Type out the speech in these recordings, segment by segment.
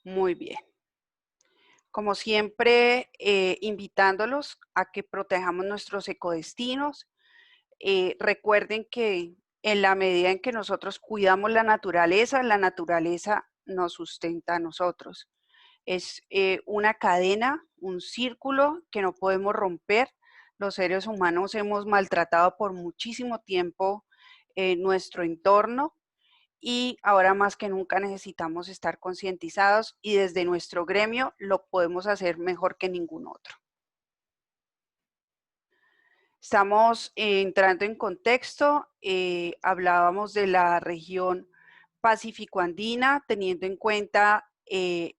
Muy bien. Como siempre, invitándolos a que protejamos nuestros ecodestinos. Recuerden que en la medida en que nosotros cuidamos la naturaleza nos sustenta a nosotros. Es una cadena, un círculo que no podemos romper. Los seres humanos hemos maltratado por muchísimo tiempo nuestro entorno y ahora más que nunca necesitamos estar concientizados y desde nuestro gremio lo podemos hacer mejor que ningún otro. Estamos entrando en contexto, hablábamos de la región Pacífico-Andina, teniendo en cuenta que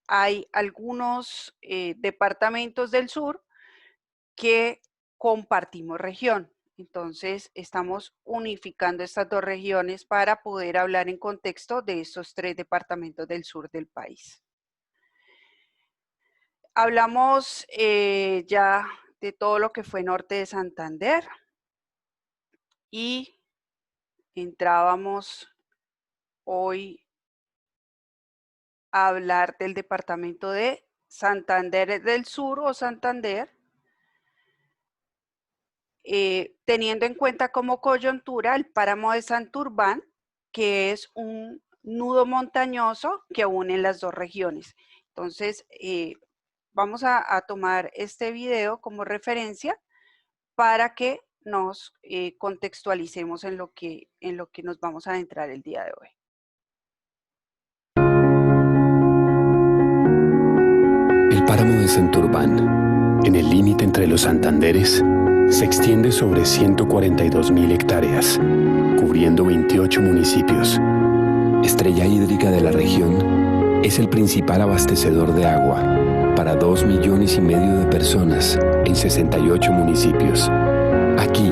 hay algunos departamentos del sur que compartimos región. Entonces, estamos unificando estas dos regiones para poder hablar en contexto de estos tres departamentos del sur del país. Hablamos ya de todo lo que fue norte de Santander y entrábamos hoy a hablar del departamento de Santander del Sur o Santander, teniendo en cuenta como coyuntura el páramo de Santurbán, que es un nudo montañoso que une las dos regiones. Entonces, vamos a tomar este video como referencia para que nos contextualicemos en lo que nos vamos a adentrar el día de hoy. El páramo de Santurbán, en el límite entre los Santanderes, se extiende sobre 142.000 hectáreas, cubriendo 28 municipios. Estrella hídrica de la región, es el principal abastecedor de agua para 2,5 millones de personas en 68 municipios. Aquí,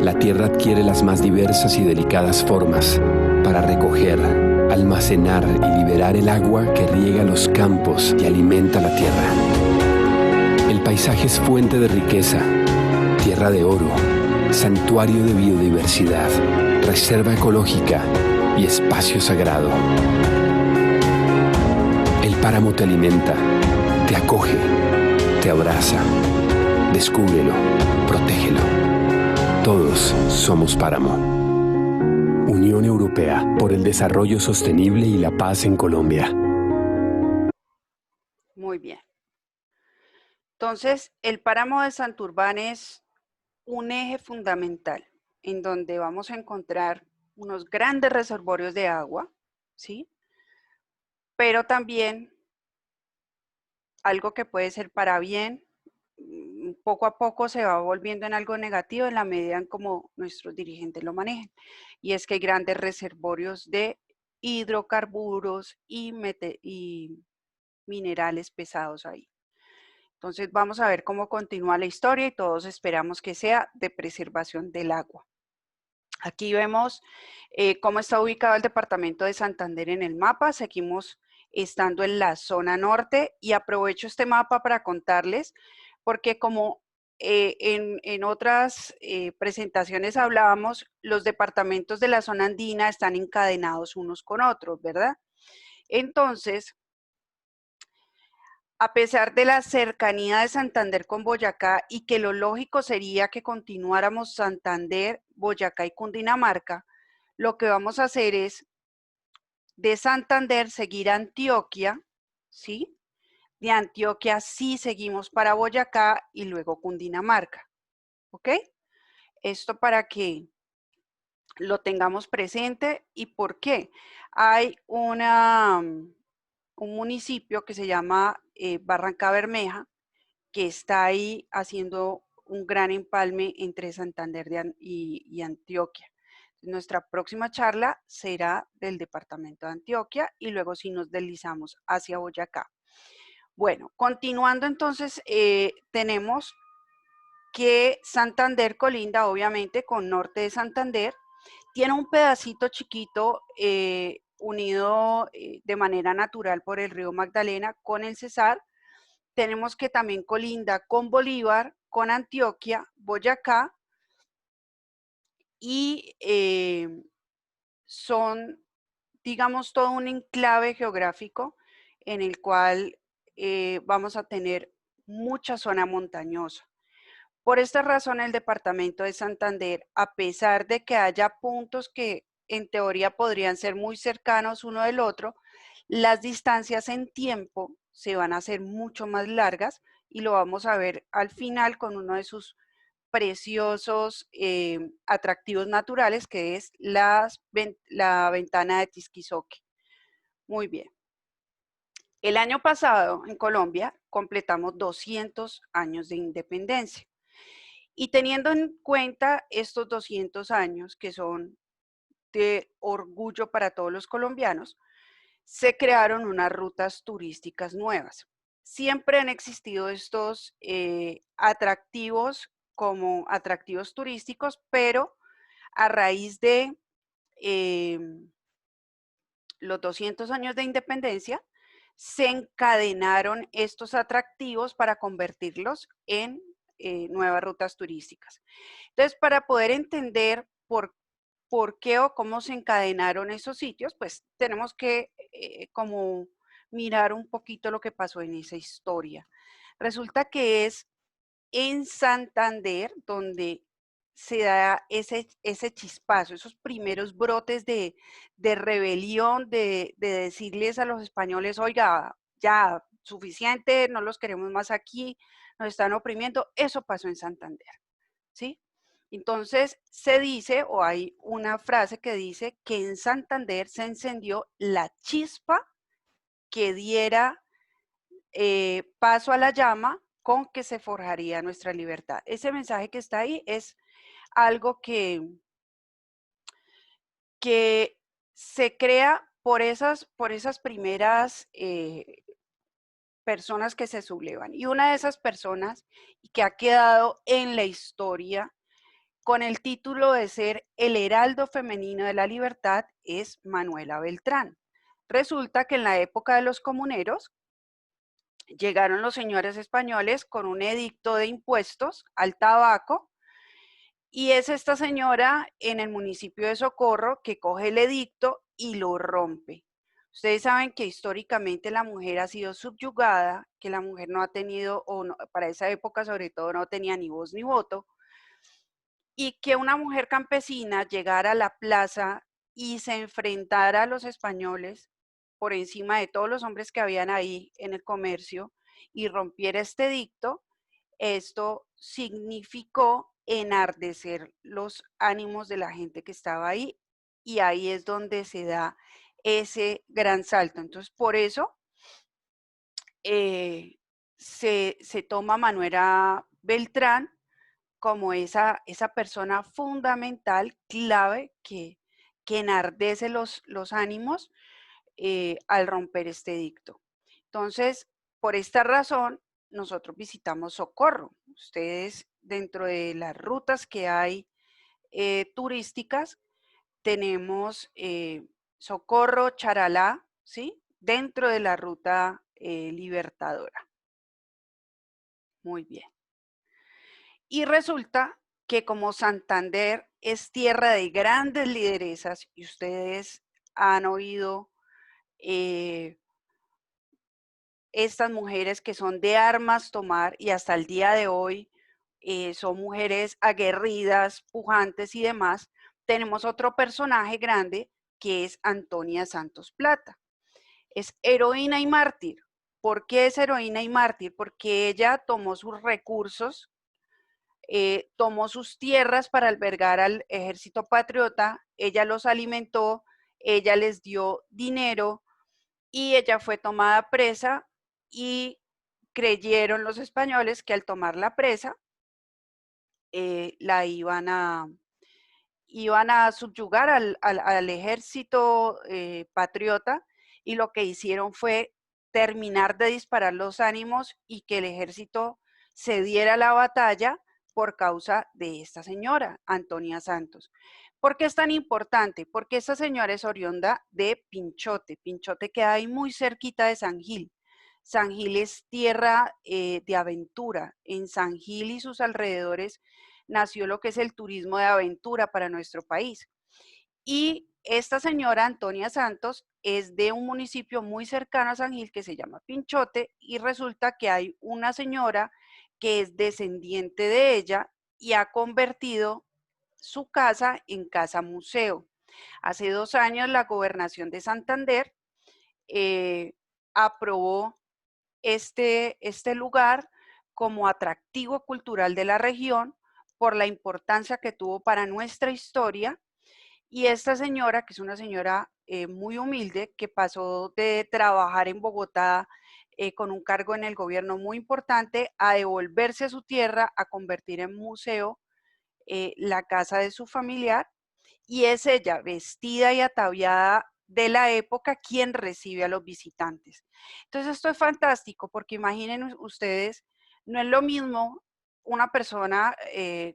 la tierra adquiere las más diversas y delicadas formas para recoger, almacenar y liberar el agua que riega los campos y alimenta la tierra. El paisaje es fuente de riqueza, tierra de oro, santuario de biodiversidad, reserva ecológica y espacio sagrado. El páramo te alimenta, te acoge, te abraza. Descúbrelo, protégelo. Todos somos páramo. Unión Europea por el Desarrollo Sostenible y la Paz en Colombia. Muy bien. Entonces, el páramo de Santurbán es un eje fundamental en donde vamos a encontrar unos grandes reservorios de agua, ¿sí? Pero también algo que puede ser para bien, poco a poco se va volviendo en algo negativo en la medida en como nuestros dirigentes lo manejan. Y es que hay grandes reservorios de hidrocarburos y minerales pesados ahí. Entonces vamos a ver cómo continúa la historia y todos esperamos que sea de preservación del agua. Aquí vemos cómo está ubicado el departamento de Santander en el mapa. Seguimos estando en la zona norte y aprovecho este mapa para contarles porque como en otras presentaciones hablábamos, los departamentos de la zona andina están encadenados unos con otros, ¿verdad? Entonces, a pesar de la cercanía de Santander con Boyacá y que lo lógico sería que continuáramos Santander, Boyacá y Cundinamarca, lo que vamos a hacer es de Santander seguir a Antioquia, ¿sí? De Antioquia sí seguimos para Boyacá y luego Cundinamarca, ¿ok? Esto para que lo tengamos presente y por qué. Hay un municipio que se llama Barranca Bermeja, que está ahí haciendo un gran empalme entre Santander y Antioquia. Nuestra próxima charla será del departamento de Antioquia y luego si nos deslizamos hacia Boyacá. Bueno, continuando entonces, tenemos que Santander colinda obviamente con norte de Santander, tiene un pedacito chiquito unido de manera natural por el río Magdalena con el Cesar. Tenemos que también colinda con Bolívar, con Antioquia, Boyacá y digamos, todo un enclave geográfico en el cual vamos a tener mucha zona montañosa. Por esta razón, el departamento de Santander, a pesar de que haya puntos que en teoría podrían ser muy cercanos uno del otro, las distancias en tiempo se van a hacer mucho más largas y lo vamos a ver al final con uno de sus preciosos atractivos naturales, que es la ventana de Tisquizoque. Muy bien. El año pasado en Colombia completamos 200 años de independencia. Y teniendo en cuenta estos 200 años que son de orgullo para todos los colombianos, se crearon unas rutas turísticas nuevas. Siempre han existido estos atractivos como atractivos turísticos, pero a raíz de los 200 años de independencia, se encadenaron estos atractivos para convertirlos en nuevas rutas turísticas. Entonces, para poder entender por qué o cómo se encadenaron esos sitios, pues tenemos que como mirar un poquito lo que pasó en esa historia. Resulta que es en Santander donde se da ese chispazo, esos primeros brotes de rebelión, de decirles a los españoles, oiga, ya, suficiente, no los queremos más aquí, nos están oprimiendo. Eso pasó en Santander, ¿sí? Entonces se dice, o hay una frase que dice, que en Santander se encendió la chispa que diera paso a la llama con que se forjaría nuestra libertad. Ese mensaje que está ahí es algo que se crea por esas primeras personas que se sublevan. Y una de esas personas que ha quedado en la historia con el título de ser el heraldo femenino de la libertad es Manuela Beltrán. Resulta que en la época de los comuneros llegaron los señores españoles con un edicto de impuestos al tabaco y es esta señora en el municipio de Socorro que coge el edicto y lo rompe. Ustedes saben que históricamente la mujer ha sido subyugada, que la mujer no ha tenido, o no, para esa época sobre todo no tenía ni voz ni voto, y que una mujer campesina llegara a la plaza y se enfrentara a los españoles por encima de todos los hombres que habían ahí en el comercio y rompiera este edicto, esto significó enardecer los ánimos de la gente que estaba ahí y ahí es donde se da ese gran salto. Entonces, por eso se toma Manuela Beltrán como esa persona fundamental, clave, que enardece los ánimos al romper este edicto. Entonces, por esta razón, nosotros visitamos Socorro. Ustedes, dentro de las rutas que hay turísticas, tenemos Socorro, Charalá, ¿sí? Dentro de la ruta libertadora. Muy bien. Y resulta que como Santander es tierra de grandes lideresas, y ustedes han oído estas mujeres que son de armas tomar y hasta el día de hoy son mujeres aguerridas, pujantes y demás, tenemos otro personaje grande que es Antonia Santos Plata. Es heroína y mártir. ¿Por qué es heroína y mártir? Porque ella tomó sus recursos, tomó sus tierras para albergar al ejército patriota, ella los alimentó, ella les dio dinero y ella fue tomada presa y creyeron los españoles que al tomar la presa la iban a subyugar al ejército patriota y lo que hicieron fue terminar de disparar los ánimos y que el ejército se diera la batalla por causa de esta señora, Antonia Santos. ¿Por qué es tan importante? Porque esta señora es oriunda de Pinchote. Pinchote queda ahí muy cerquita de San Gil. San Gil es tierra de aventura. En San Gil y sus alrededores nació lo que es el turismo de aventura para nuestro país. Y esta señora Antonia Santos es de un municipio muy cercano a San Gil que se llama Pinchote, y resulta que hay una señora que es descendiente de ella y ha convertido su casa en casa museo. Hace 2 años la gobernación de Santander aprobó este lugar como atractivo cultural de la región por la importancia que tuvo para nuestra historia. Y esta señora, que es una señora muy humilde, que pasó de trabajar en Bogotá con un cargo en el gobierno muy importante, a devolverse a su tierra, a convertir en museo la casa de su familiar, y es ella, vestida y ataviada de la época, quien recibe a los visitantes. Entonces esto es fantástico, porque imaginen ustedes, no es lo mismo una persona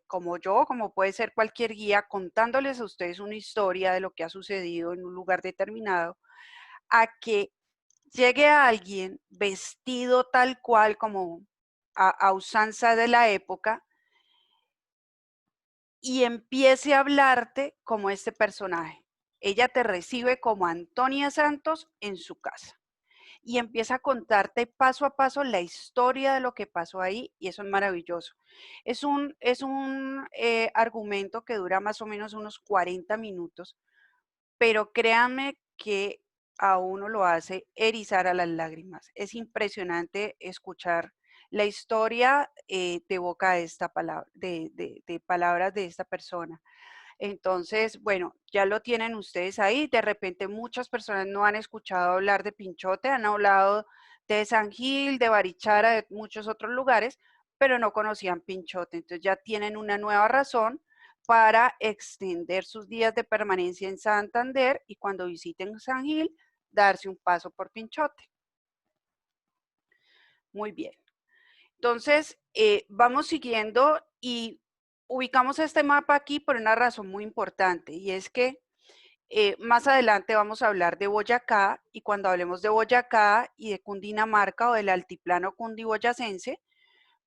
como yo, como puede ser cualquier guía, contándoles a ustedes una historia de lo que ha sucedido en un lugar determinado, a que llegue a alguien vestido tal cual como a usanza de la época y empiece a hablarte como este personaje. Ella te recibe como Antonia Santos en su casa y empieza a contarte paso a paso la historia de lo que pasó ahí, y eso es maravilloso. Es un argumento que dura más o menos unos 40 minutos, pero créanme que a uno lo hace erizar a las lágrimas. Es impresionante escuchar la historia de boca de esta palabra, de palabras de esta persona. Entonces, bueno, ya lo tienen ustedes ahí. De repente muchas personas no han escuchado hablar de Pinchote, han hablado de San Gil, de Barichara, de muchos otros lugares, pero no conocían Pinchote. Entonces ya tienen una nueva razón para extender sus días de permanencia en Santander, y cuando visiten San Gil, darse un paso por Pinchote. Muy bien. Entonces, vamos siguiendo y ubicamos este mapa aquí por una razón muy importante, y es que más adelante vamos a hablar de Boyacá, y cuando hablemos de Boyacá y de Cundinamarca o del altiplano cundiboyacense,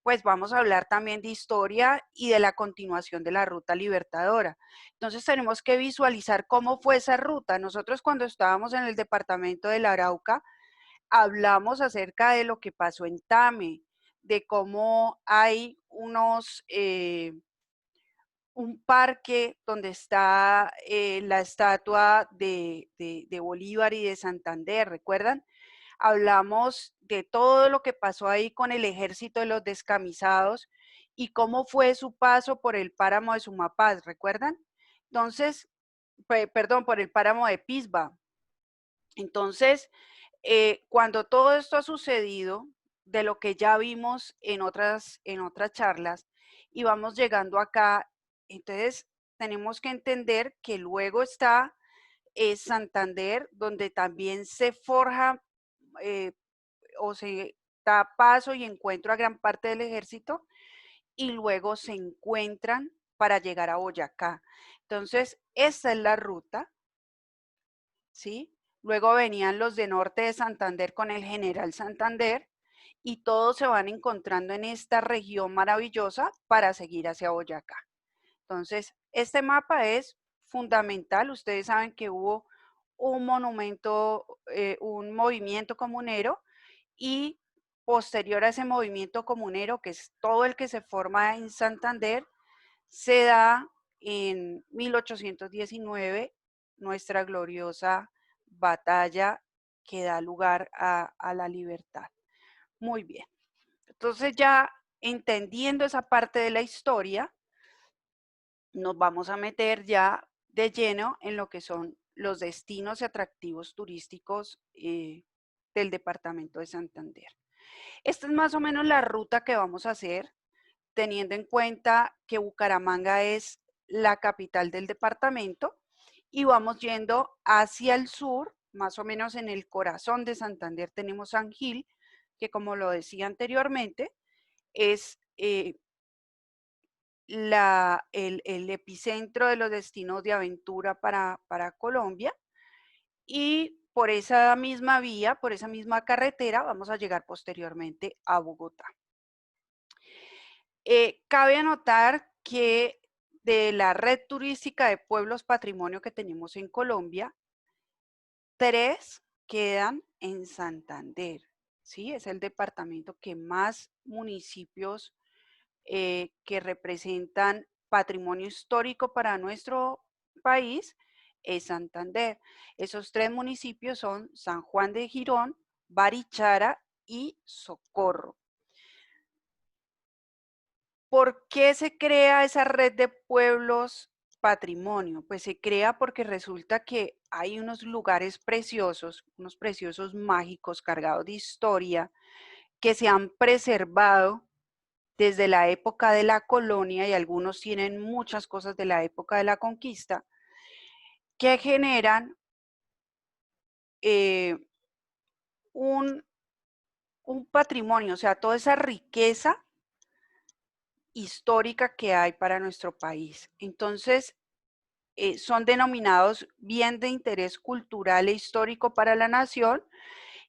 pues vamos a hablar también de historia y de la continuación de la ruta libertadora. Entonces tenemos que visualizar cómo fue esa ruta. Nosotros cuando estábamos en el departamento del Arauca, hablamos acerca de lo que pasó en Tame, de cómo hay un parque donde está la estatua de Bolívar y de Santander, ¿recuerdan? Hablamos de todo lo que pasó ahí con el ejército de los descamisados y cómo fue su paso por el páramo de Sumapaz, ¿recuerdan? Entonces, perdón, por el páramo de Pisba. Entonces, cuando todo esto ha sucedido, de lo que ya vimos en otras charlas, y vamos llegando acá, entonces tenemos que entender que luego está Santander, donde también se forja eh, o se da paso y encuentro a gran parte del ejército, y luego se encuentran para llegar a Boyacá. Entonces, esta es la ruta, ¿sí? Luego venían los de norte de Santander con el general Santander, y todos se van encontrando en esta región maravillosa para seguir hacia Boyacá. Entonces, este mapa es fundamental. Ustedes saben que hubo un monumento, un movimiento comunero, y posterior a ese movimiento comunero, que es todo el que se forma en Santander, se da en 1819 nuestra gloriosa batalla que da lugar a la libertad. Muy bien. Entonces, ya entendiendo esa parte de la historia, nos vamos a meter ya de lleno en lo que son los destinos y atractivos turísticos del departamento de Santander. Esta es más o menos la ruta que vamos a hacer, teniendo en cuenta que Bucaramanga es la capital del departamento, y vamos yendo hacia el sur, más o menos en el corazón de Santander tenemos San Gil, que como lo decía anteriormente, es el epicentro de los destinos de aventura para Colombia, y por esa misma vía, por esa misma carretera, vamos a llegar posteriormente a Bogotá. Cabe anotar que de la red turística de pueblos patrimonio que tenemos en Colombia, 3 quedan en Santander, ¿sí? Es el departamento que más municipios que representan patrimonio histórico para nuestro país es Santander. Esos 3 municipios son San Juan de Girón, Barichara y Socorro. ¿Por qué se crea esa red de pueblos patrimonio? Pues se crea porque resulta que hay unos lugares preciosos, unos preciosos mágicos cargados de historia que se han preservado desde la época de la colonia y algunos tienen muchas cosas de la época de la conquista que generan eh, un, un patrimonio, o sea, toda esa riqueza histórica que hay para nuestro país. Entonces, son denominados bien de interés cultural e histórico para la nación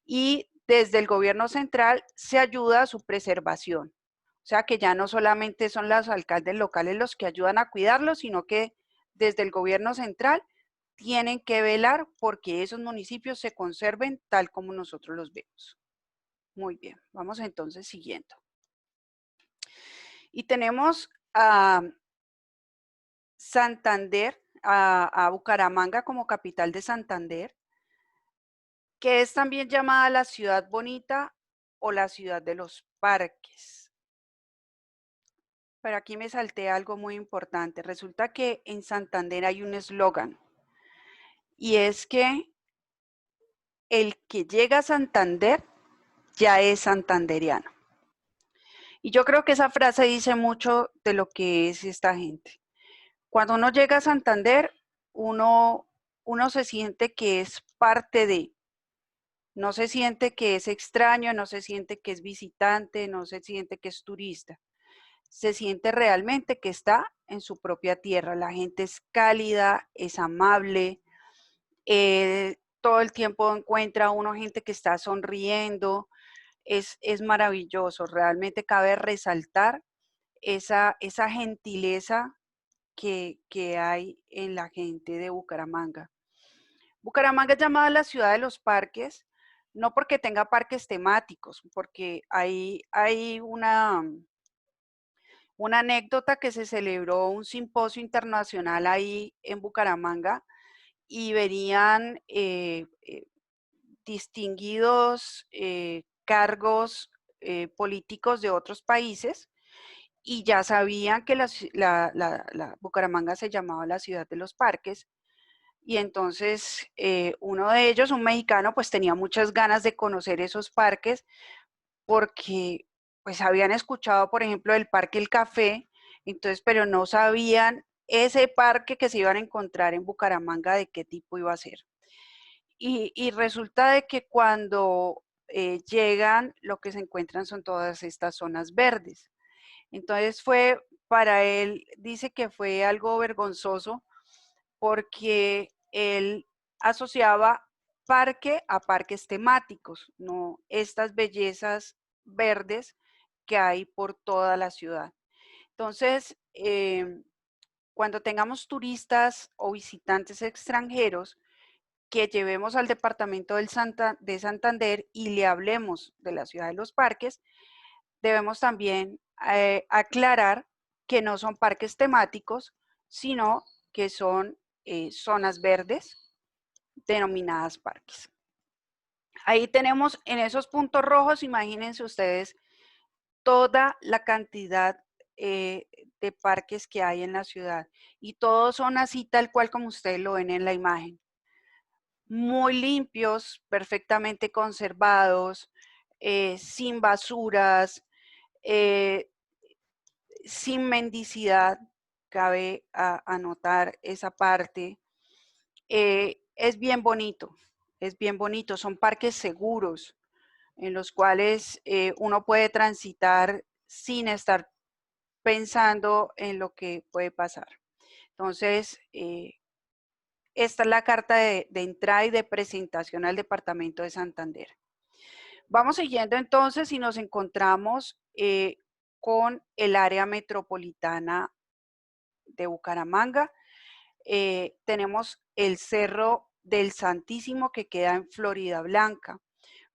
y desde el gobierno central se ayuda a su preservación. O sea que ya no solamente son los alcaldes locales los que ayudan a cuidarlos, sino que desde el gobierno central tienen que velar porque esos municipios se conserven tal como nosotros los vemos. Muy bien, vamos entonces siguiendo. Y tenemos a Santander, a Bucaramanga como capital de Santander, que es también llamada la ciudad bonita o la ciudad de los parques. Pero aquí me salté algo muy importante. Resulta que en Santander hay un eslogan y es que el que llega a Santander ya es santanderiano. Y yo creo que esa frase dice mucho de lo que es esta gente. Cuando uno llega a Santander, uno se siente que es parte de, no se siente que es extraño, no se siente que es visitante, no se siente que es turista. Se siente realmente que está en su propia tierra. La gente es cálida, es amable, todo el tiempo encuentra uno gente que está sonriendo, es maravilloso. Realmente cabe resaltar esa gentileza que hay en la gente de Bucaramanga. Bucaramanga es llamada la ciudad de los parques, no porque tenga parques temáticos, porque hay una anécdota que se celebró un simposio internacional ahí en Bucaramanga y venían distinguidos cargos políticos de otros países y ya sabían que la Bucaramanga se llamaba la ciudad de los parques. Y entonces uno de ellos, un mexicano, pues tenía muchas ganas de conocer esos parques porque pues habían escuchado, por ejemplo, del Parque El Café, entonces, pero no sabían ese parque que se iban a encontrar en Bucaramanga de qué tipo iba a ser. Y resulta de que cuando llegan, lo que se encuentran son todas estas zonas verdes. Entonces para él, dice que fue algo vergonzoso porque él asociaba parque a parques temáticos, no estas bellezas verdes que hay por toda la ciudad. Entonces, cuando tengamos turistas o visitantes extranjeros, que llevemos al departamento de Santander y le hablemos de la ciudad de los parques, debemos también aclarar que no son parques temáticos, sino que son zonas verdes denominadas parques. Ahí tenemos en esos puntos rojos, imagínense ustedes toda la cantidad de parques que hay en la ciudad y todos son así tal cual como ustedes lo ven en la imagen. Muy limpios, perfectamente conservados, sin basuras, sin mendicidad, cabe anotar esa parte. Es bien bonito, son parques seguros en los cuales uno puede transitar sin estar pensando en lo que puede pasar. Entonces, esta es la carta de entrada y de presentación al departamento de Santander. Vamos siguiendo entonces y nos encontramos con el área metropolitana de Bucaramanga. Tenemos el Cerro del Santísimo, que queda en Florida Blanca.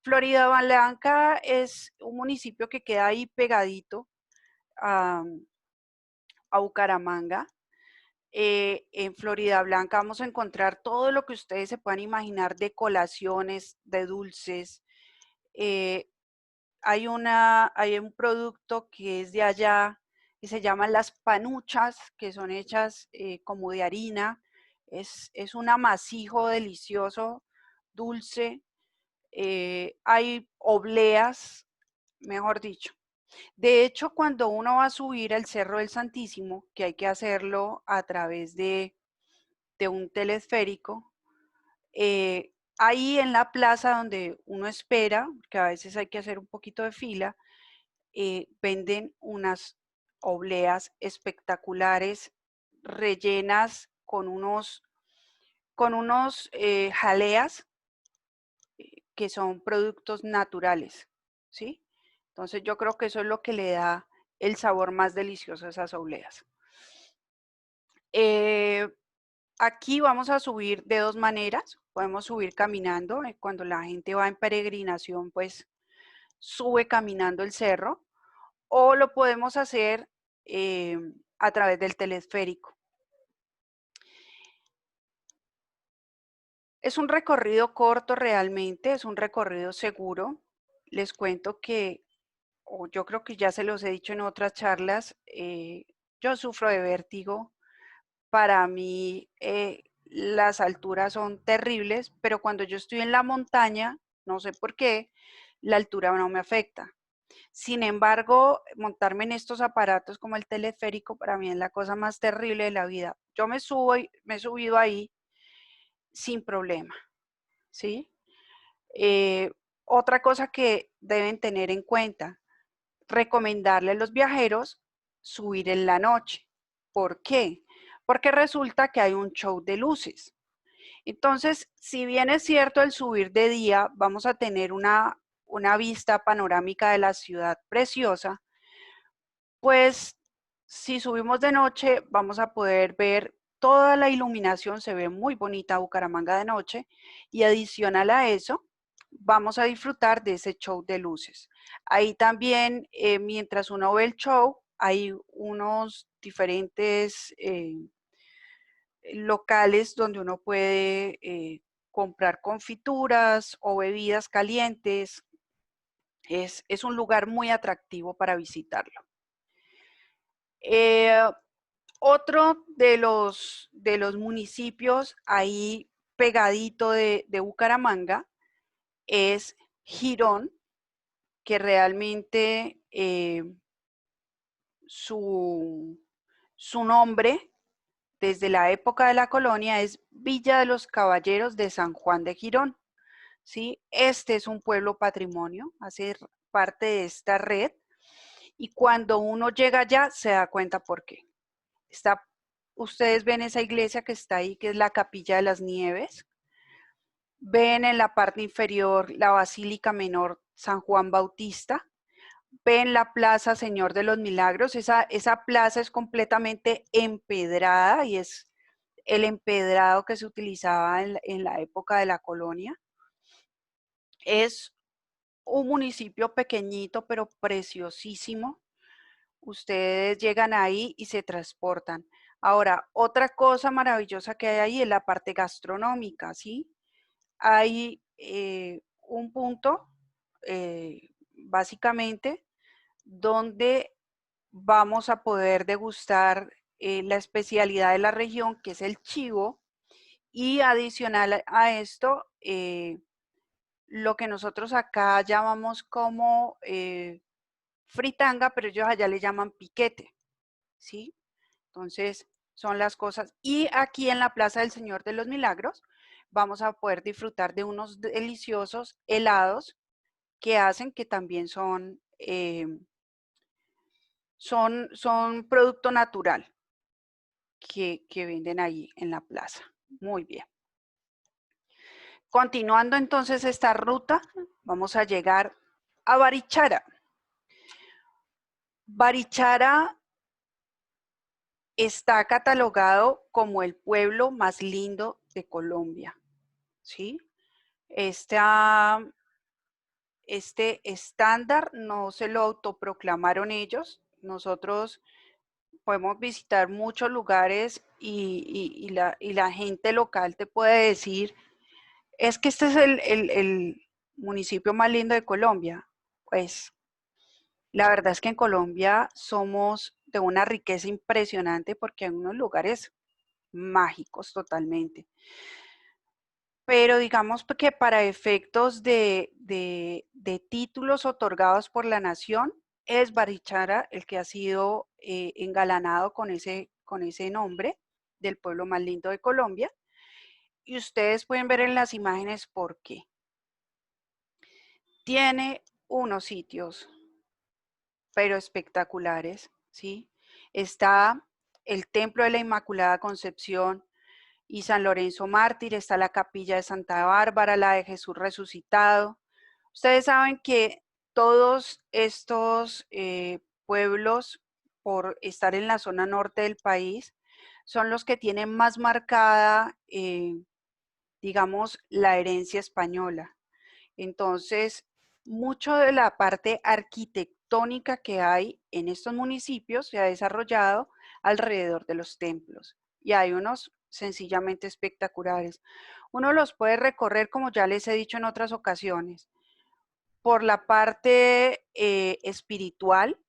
Florida Blanca es un municipio que queda ahí pegadito a Bucaramanga. En Florida Blanca vamos a encontrar todo lo que ustedes se puedan imaginar de colaciones, de dulces. Hay un producto que es de allá, que se llaman las panuchas, que son hechas como de harina. Es un amasijo delicioso, dulce. Hay obleas, mejor dicho. De hecho, cuando uno va a subir al Cerro del Santísimo, que hay que hacerlo a través de un telesférico, ahí en la plaza donde uno espera, que a veces hay que hacer un poquito de fila, venden unas obleas espectaculares rellenas con unos jaleas que son productos naturales, ¿sí? Entonces yo creo que eso es lo que le da el sabor más delicioso a esas obleas. Aquí vamos a subir de dos maneras. Podemos subir caminando. Cuando la gente va en peregrinación, pues sube caminando el cerro. O lo podemos hacer a través del telesférico. Es un recorrido corto realmente, es un recorrido seguro. Les cuento que, o yo creo que ya se los he dicho en otras charlas, yo sufro de vértigo. Para mí las alturas son terribles, pero cuando yo estoy en la montaña, no sé por qué, la altura no me afecta. Sin embargo, montarme en estos aparatos como el teleférico para mí es la cosa más terrible de la vida. Yo me he subido ahí sin problema, ¿sí? Otra cosa que deben tener en cuenta, recomendarle a los viajeros subir en la noche. ¿Por qué? Porque resulta que hay un show de luces. Entonces, si bien es cierto el subir de día, vamos a tener una vista panorámica de la ciudad preciosa, pues si subimos de noche vamos a poder ver toda la iluminación, se ve muy bonita Bucaramanga de noche, y adicional a eso, vamos a disfrutar de ese show de luces. Ahí también, mientras uno ve el show, hay unos diferentes locales donde uno puede comprar confituras o bebidas calientes. Es un lugar muy atractivo para visitarlo. Otro de los municipios ahí pegadito de Bucaramanga es Girón, que realmente su nombre desde la época de la colonia es Villa de los Caballeros de San Juan de Girón, ¿sí? Este es un pueblo patrimonio, hace parte de esta red, y cuando uno llega allá se da cuenta por qué. Ustedes ven esa iglesia que está ahí, que es la Capilla de las Nieves. Ven en la parte inferior la Basílica Menor San Juan Bautista. Ven la Plaza Señor de los Milagros. Esa plaza es completamente empedrada y es el empedrado que se utilizaba en la época de la colonia. Es un municipio pequeñito, pero preciosísimo. Ustedes llegan ahí y se transportan. Ahora, otra cosa maravillosa que hay ahí es la parte gastronómica, ¿sí? Hay un punto, básicamente, donde vamos a poder degustar la especialidad de la región, que es el chivo, y adicional a esto, lo que nosotros acá llamamos como fritanga, pero ellos allá le llaman piquete, ¿sí? Entonces, son las cosas. Y aquí en la Plaza del Señor de los Milagros vamos a poder disfrutar de unos deliciosos helados que hacen, que también son producto natural que venden ahí en la plaza. Muy bien. Continuando entonces esta ruta, vamos a llegar a Barichara. Barichara está catalogado como el pueblo más lindo de Colombia, ¿sí? Este estándar no se lo autoproclamaron ellos. Nosotros podemos visitar muchos lugares y la gente local te puede decir, es que este es el municipio más lindo de Colombia. Pues la verdad es que en Colombia somos de una riqueza impresionante porque hay unos lugares mágicos totalmente. Pero digamos que para efectos de títulos otorgados por la nación, es Barichara el que ha sido engalanado con ese nombre del pueblo más lindo de Colombia. Y ustedes pueden ver en las imágenes por qué. Tiene unos sitios, pero espectaculares, ¿sí? Está el Templo de la Inmaculada Concepción y San Lorenzo Mártir, está la Capilla de Santa Bárbara, la de Jesús Resucitado. Ustedes saben que todos estos pueblos, por estar en la zona norte del país, son los que tienen más marcada, digamos, la herencia española. Entonces, mucho de la parte arquitectónica que hay en estos municipios se ha desarrollado alrededor de los templos. Y hay unos sencillamente espectaculares. Uno los puede recorrer, como ya les he dicho en otras ocasiones, por la parte espiritual,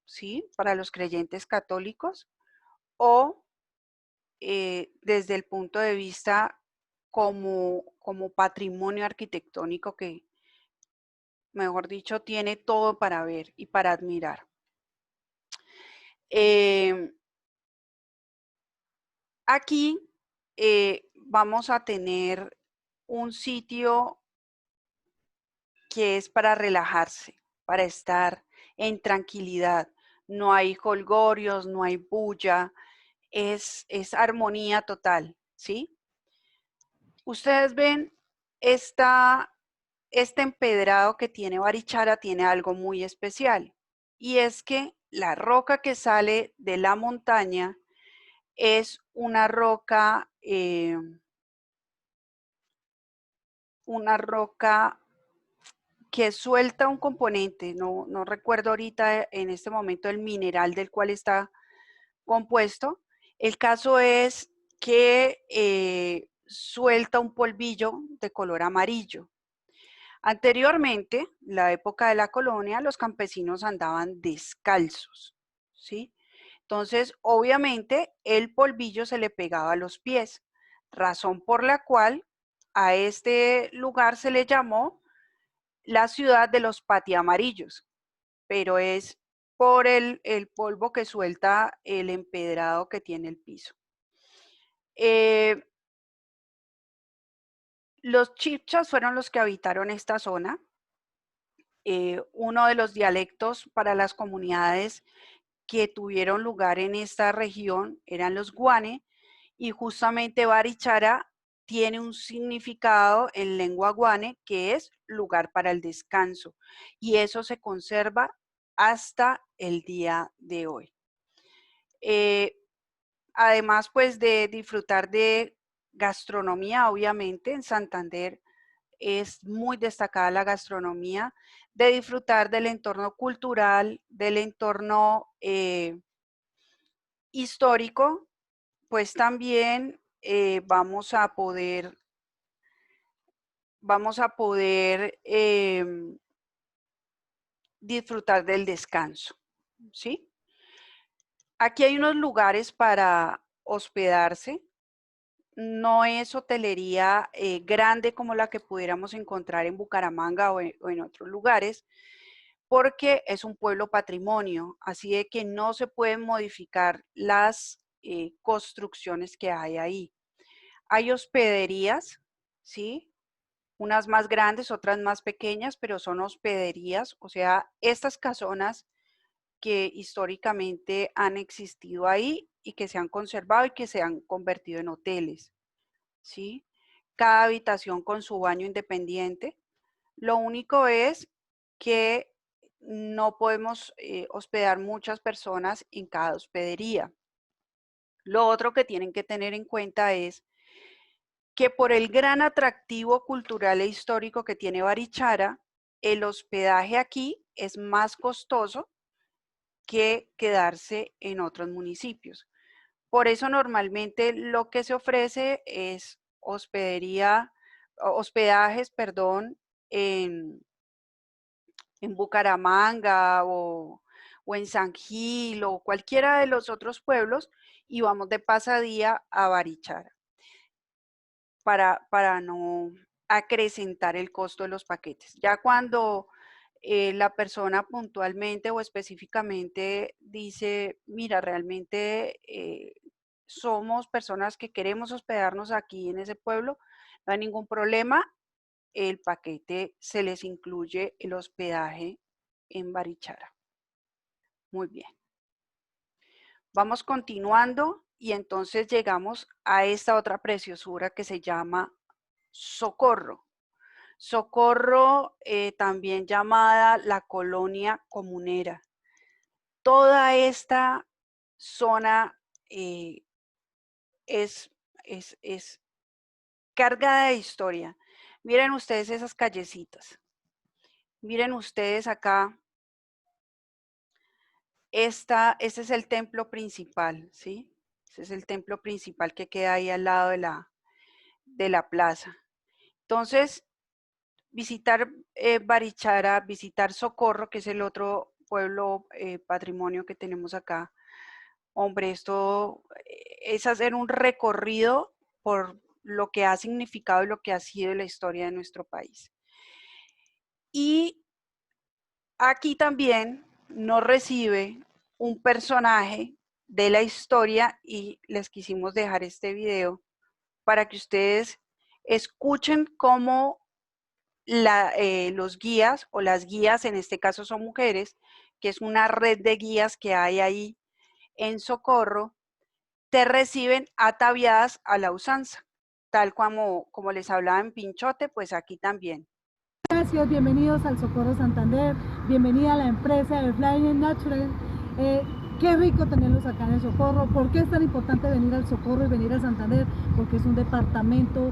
¿sí? Para los creyentes católicos, o desde el punto de vista como patrimonio arquitectónico que, mejor dicho, tiene todo para ver y para admirar. Aquí vamos a tener un sitio que es para relajarse, para estar en tranquilidad. No hay jolgorios, no hay bulla, es armonía total, ¿sí? Ustedes ven este empedrado que tiene Barichara tiene algo muy especial, y es que la roca que sale de la montaña es una roca que suelta un componente, no recuerdo ahorita en este momento el mineral del cual está compuesto. El caso es que suelta un polvillo de color amarillo. Anteriormente, la época de la colonia, los campesinos andaban descalzos, ¿sí? Entonces, obviamente, el polvillo se le pegaba a los pies, razón por la cual a este lugar se le llamó la ciudad de los patiamarillos, pero es por el polvo que suelta el empedrado que tiene el piso. Los chibchas fueron los que habitaron esta zona. Uno de los dialectos para las comunidades que tuvieron lugar en esta región eran los guane, y justamente Barichara tiene un significado en lengua guane que es lugar para el descanso, y eso se conserva hasta el día de hoy. Además, pues de disfrutar de gastronomía, obviamente en Santander es muy destacada la gastronomía, de disfrutar del entorno cultural, del entorno histórico, pues también vamos a poder disfrutar del descanso, ¿sí? Aquí hay unos lugares para hospedarse. No es hotelería grande como la que pudiéramos encontrar en Bucaramanga o en otros lugares, porque es un pueblo patrimonio, así de que no se pueden modificar las construcciones que hay ahí. Hay hospederías, ¿sí? Unas más grandes, otras más pequeñas, pero son hospederías, o sea, estas casonas que históricamente han existido ahí y que se han conservado y que se han convertido en hoteles, ¿sí? Cada habitación con su baño independiente. Lo único es que no podemos hospedar muchas personas en cada hospedería. Lo otro que tienen que tener en cuenta es que por el gran atractivo cultural e histórico que tiene Barichara, el hospedaje aquí es más costoso que quedarse en otros municipios. Por eso normalmente lo que se ofrece es hospedajes, perdón, en, en Bucaramanga o en San Gil o cualquiera de los otros pueblos y vamos de pasadía a Barichara para no acrecentar el costo de los paquetes. Ya cuando la persona puntualmente o específicamente dice, mira, realmente somos personas que queremos hospedarnos aquí en ese pueblo, no hay ningún problema, el paquete se les incluye el hospedaje en Barichara. Muy bien. Vamos continuando y entonces llegamos a esta otra preciosura que se llama Socorro. Socorro, también llamada la colonia comunera. Toda esta zona es cargada de historia. Miren ustedes esas callecitas. Miren ustedes acá. Este es el templo principal, ¿sí? Ese es el templo principal que queda ahí al lado de la plaza. Entonces, visitar Barichara, visitar Socorro, que es el otro pueblo patrimonio que tenemos acá. Hombre, esto es hacer un recorrido por lo que ha significado y lo que ha sido la historia de nuestro país. Y aquí también nos recibe un personaje de la historia y les quisimos dejar este video para que ustedes escuchen cómo los guías o las guías, en este caso son mujeres, que es una red de guías que hay ahí en Socorro, te reciben ataviadas a la usanza, tal como les hablaba en Pinchote, pues aquí también. Gracias, bienvenidos al Socorro Santander, bienvenida a la empresa de Flying Natural. Qué rico tenerlos acá en el Socorro. ¿Por qué es tan importante venir al Socorro y venir a Santander? Porque es un departamento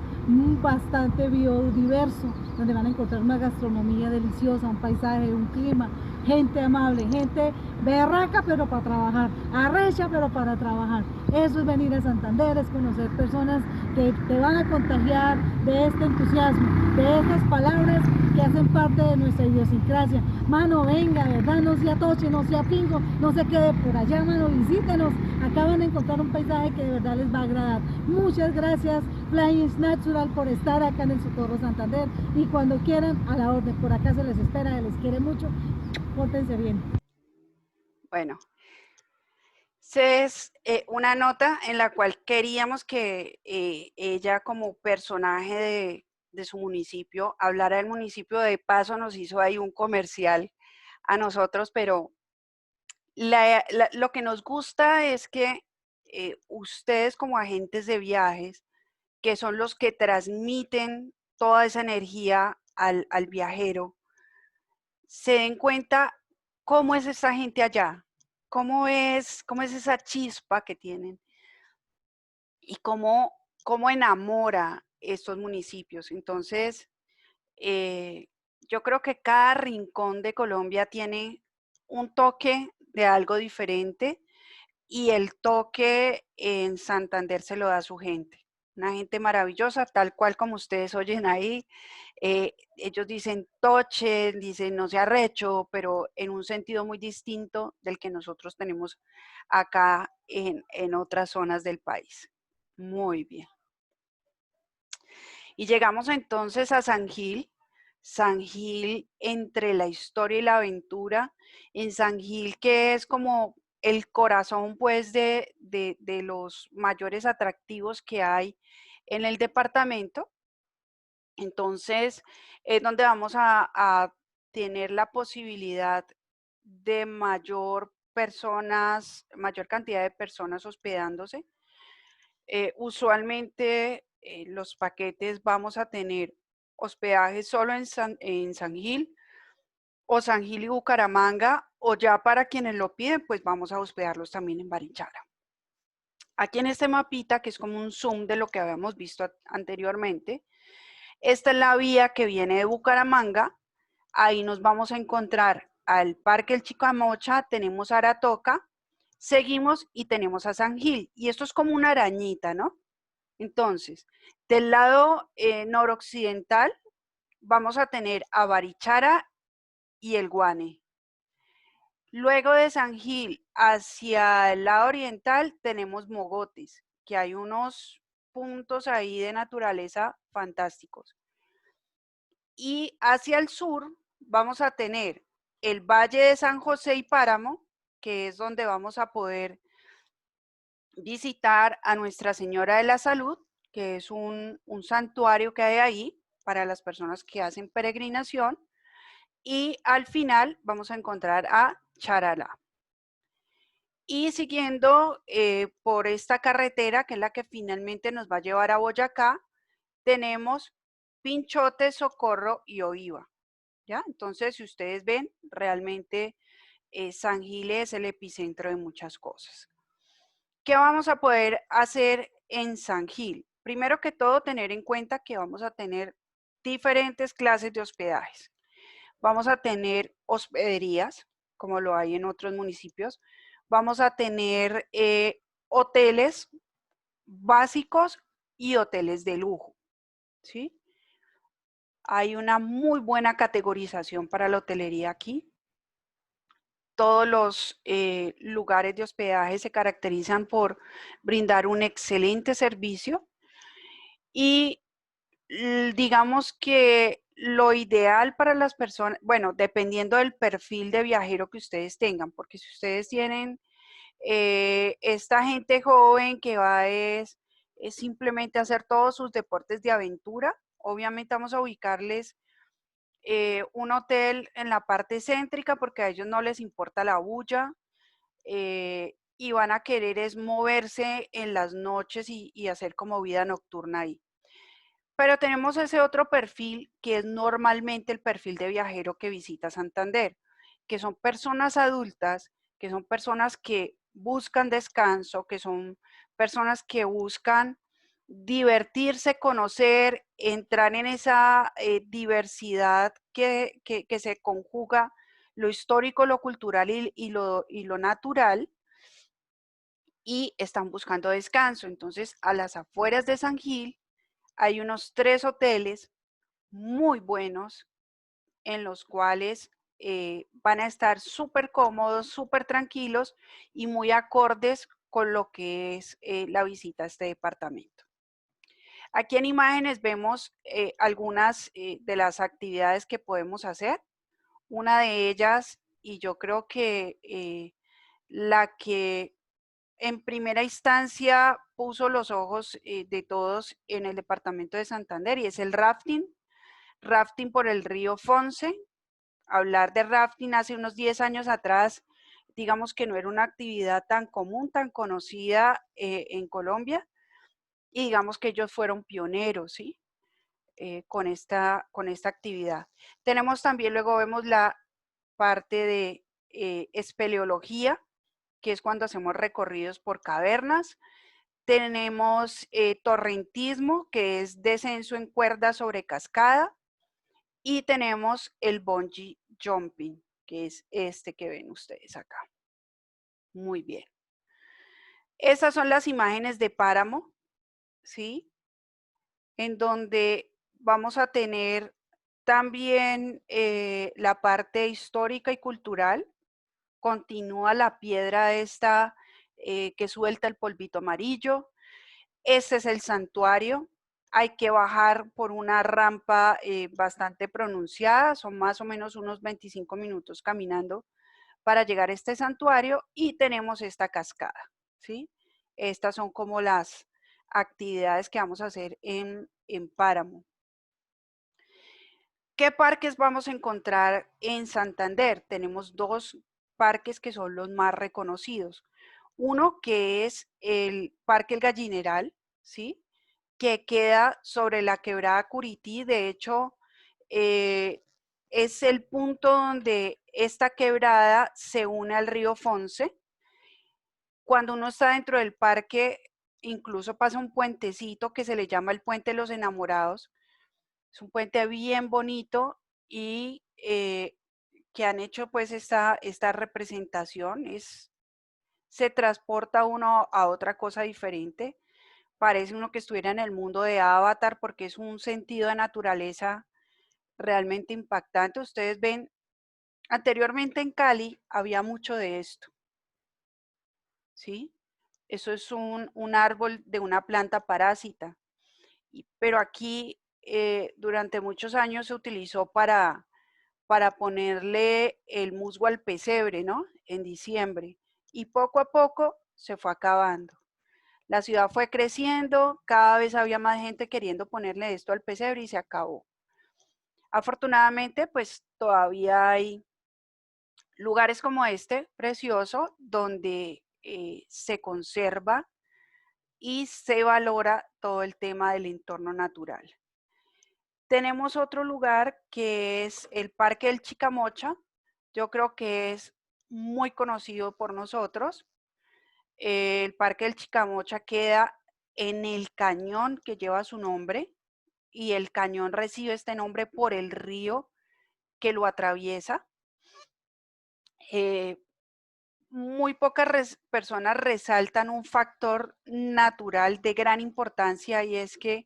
bastante biodiverso, donde van a encontrar una gastronomía deliciosa, un paisaje, un clima, gente amable, gente berraca pero para trabajar, arrecha pero para trabajar. Eso es venir a Santander, es conocer personas que te van a contagiar de este entusiasmo, de estas palabras que hacen parte de nuestra idiosincrasia. Mano, venga, ¿verdad? No sea toche, no sea pingo, no se quede por allá, mano, visítenos. Acá van a encontrar un paisaje que de verdad les va a agradar. Muchas gracias, Flying Natural, por estar acá en el Socorro Santander. Y cuando quieran, a la orden, por acá se les espera, se les quiere mucho. Pórtense bien. Bueno, es una nota en la cual queríamos que ella como personaje de su municipio hablara del municipio. De paso nos hizo ahí un comercial a nosotros, pero lo que nos gusta es que ustedes como agentes de viajes, que son los que transmiten toda esa energía al viajero, se den cuenta cómo es esa gente allá, cómo es esa chispa que tienen y cómo enamora estos municipios. Entonces, yo creo que cada rincón de Colombia tiene un toque de algo diferente y el toque en Santander se lo da a su gente. Una gente maravillosa, tal cual como ustedes oyen ahí. Ellos dicen toche, dicen no se arrecho, pero en un sentido muy distinto del que nosotros tenemos acá en otras zonas del país. Muy bien. Y llegamos entonces a San Gil. San Gil, entre la historia y la aventura. En San Gil, que es como el corazón pues de los mayores atractivos que hay en el departamento. Entonces, es donde vamos a tener la posibilidad de mayor cantidad de personas hospedándose. Usualmente los paquetes vamos a tener hospedaje solo en San Gil o San Gil y Bucaramanga, o ya para quienes lo piden, pues vamos a hospedarlos también en Barichara. Aquí en este mapita, que es como un zoom de lo que habíamos visto anteriormente, esta es la vía que viene de Bucaramanga. Ahí nos vamos a encontrar al Parque El Chicamocha, tenemos Aratoca, seguimos y tenemos a San Gil. Y esto es como una arañita, ¿no? Entonces, del lado noroccidental vamos a tener a Barichara y el Guane. Luego de San Gil hacia el lado oriental tenemos Mogotes, que hay unos puntos ahí de naturaleza fantásticos. Y hacia el sur vamos a tener el Valle de San José y Páramo, que es donde vamos a poder visitar a Nuestra Señora de la Salud, que es un santuario que hay ahí para las personas que hacen peregrinación. Y al final vamos a encontrar a Charalá. Y siguiendo por esta carretera, que es la que finalmente nos va a llevar a Boyacá, tenemos Pinchote, Socorro y Oiva. ¿Ya? Entonces, si ustedes ven, realmente San Gil es el epicentro de muchas cosas. ¿Qué vamos a poder hacer en San Gil? Primero que todo, tener en cuenta que vamos a tener diferentes clases de hospedajes. Vamos a tener hospederías, como lo hay en otros municipios. Vamos a tener hoteles básicos y hoteles de lujo, ¿sí? Hay una muy buena categorización para la hotelería aquí. Todos los lugares de hospedaje se caracterizan por brindar un excelente servicio y digamos que lo ideal para las personas, bueno, dependiendo del perfil de viajero que ustedes tengan, porque si ustedes tienen esta gente joven que va es simplemente hacer todos sus deportes de aventura, obviamente vamos a ubicarles un hotel en la parte céntrica porque a ellos no les importa la bulla y van a querer es moverse en las noches y hacer como vida nocturna ahí. Pero tenemos ese otro perfil que es normalmente el perfil de viajero que visita Santander, que son personas adultas, que son personas que buscan descanso, que son personas que buscan divertirse, conocer, entrar en esa diversidad que se conjuga lo histórico, lo cultural y lo natural, y están buscando descanso. Entonces, a las afueras de San Gil hay unos 3 hoteles muy buenos en los cuales van a estar súper cómodos, súper tranquilos y muy acordes con lo que es la visita a este departamento. Aquí en imágenes vemos algunas de las actividades que podemos hacer. Una de ellas, y yo creo que la que en primera instancia puso los ojos de todos en el departamento de Santander, y es el rafting. Rafting por el río Fonce. Hablar de rafting hace unos 10 años atrás, digamos que no era una actividad tan común, tan conocida en Colombia, y digamos que ellos fueron pioneros, ¿sí? Con esta actividad. Tenemos también, luego vemos la parte de espeleología, que es cuando hacemos recorridos por cavernas. Tenemos torrentismo, que es descenso en cuerda sobre cascada. Y tenemos el bungee jumping, que es este que ven ustedes acá. Muy bien. Estas son las imágenes de páramo, ¿sí? En donde vamos a tener también la parte histórica y cultural. Continúa la piedra esta que suelta el polvito amarillo. Este es el santuario. Hay que bajar por una rampa bastante pronunciada, son más o menos unos 25 minutos caminando para llegar a este santuario y tenemos esta cascada, ¿sí? Estas son como las actividades que vamos a hacer en Páramo. ¿Qué parques vamos a encontrar en Santander? Tenemos 2 parques que son los más reconocidos. Uno que es el Parque El Gallineral, ¿sí? Que queda sobre la quebrada Curití. De hecho, es el punto donde esta quebrada se une al río Fonce. Cuando uno está dentro del parque, incluso pasa un puentecito que se le llama el Puente de los Enamorados. Es un puente bien bonito y que han hecho pues esta representación. Se transporta uno a otra cosa diferente. Parece uno que estuviera en el mundo de Avatar porque es un sentido de naturaleza realmente impactante. Ustedes ven, anteriormente en Cali había mucho de esto, ¿sí? Eso es un árbol de una planta parásita, pero aquí durante muchos años se utilizó para ponerle el musgo al pesebre, ¿no? En diciembre. Y poco a poco se fue acabando. La ciudad fue creciendo, cada vez había más gente queriendo ponerle esto al pesebre y se acabó. Afortunadamente, pues todavía hay lugares como este, precioso, donde se conserva y se valora todo el tema del entorno natural. Tenemos otro lugar que es el Parque del Chicamocha. Yo creo que es muy conocido por nosotros. El Parque del Chicamocha queda en el cañón que lleva su nombre y el cañón recibe este nombre por el río que lo atraviesa. Eh, Muy pocas personas resaltan un factor natural de gran importancia y es que